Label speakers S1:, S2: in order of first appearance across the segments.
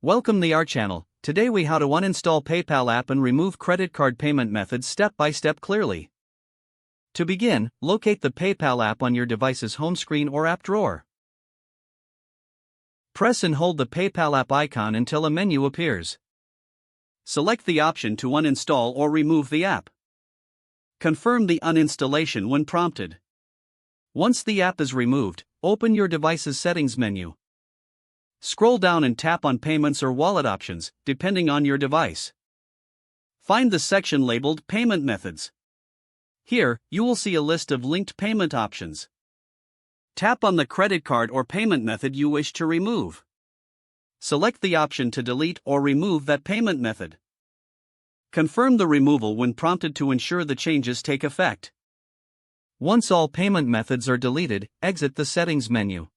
S1: Welcome to our channel. Today we how to uninstall PayPal app and remove credit card payment methods step by step clearly. To begin, locate the PayPal app on your device's home screen or app drawer. Press and hold the PayPal app icon until a menu appears. Select the option to uninstall or remove the app. Confirm the uninstallation when prompted. Once the app is removed, open your device's settings menu. Scroll down and tap on Payments or Wallet options, depending on your device. Find the section labeled Payment Methods. Here, you will see a list of linked payment options. Tap on the credit card or payment method you wish to remove. Select the option to delete or remove that payment method. Confirm the removal when prompted to ensure the changes take effect. Once all payment methods are deleted, exit the settings menu.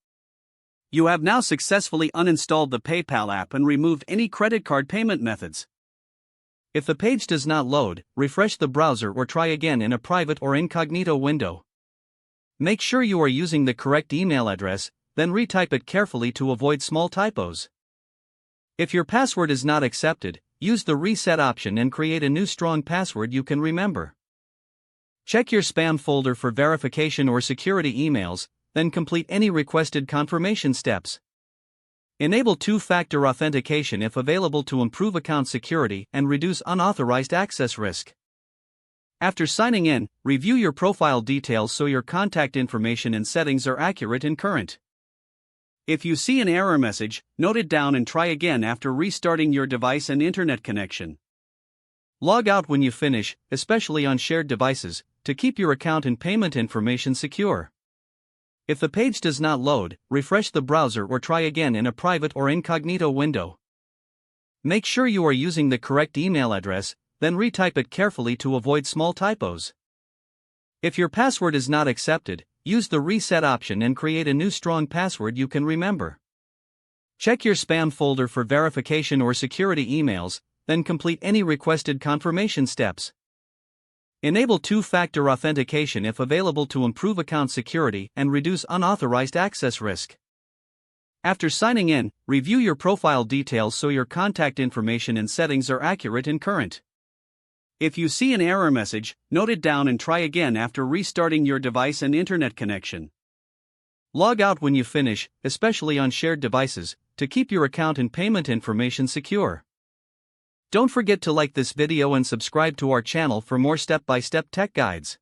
S1: You have now successfully uninstalled the PayPal app and removed any credit card payment methods. If the page does not load, refresh the browser or try again in a private or incognito window. Make sure you are using the correct email address, then retype it carefully to avoid small typos. If your password is not accepted, use the reset option and create a new strong password you can remember. Check your spam folder for verification or security emails, then complete any requested confirmation steps. Enable two-factor authentication if available to improve account security and reduce unauthorized access risk. After signing in, review your profile details so your contact information and settings are accurate and current. If you see an error message, note it down and try again after restarting your device and internet connection. Log out when you finish, especially on shared devices, to keep your account and payment information secure. If the page does not load, refresh the browser or try again in a private or incognito window. Make sure you are using the correct email address, then retype it carefully to avoid small typos. If your password is not accepted, use the reset option and create a new strong password you can remember. Check your spam folder for verification or security emails, then complete any requested confirmation steps. Enable two-factor authentication if available to improve account security and reduce unauthorized access risk. After signing in, review your profile details so your contact information and settings are accurate and current. If you see an error message, note it down and try again after restarting your device and internet connection. Log out when you finish, especially on shared devices, to keep your account and payment information secure. Don't forget to like this video and subscribe to our channel for more step-by-step tech guides.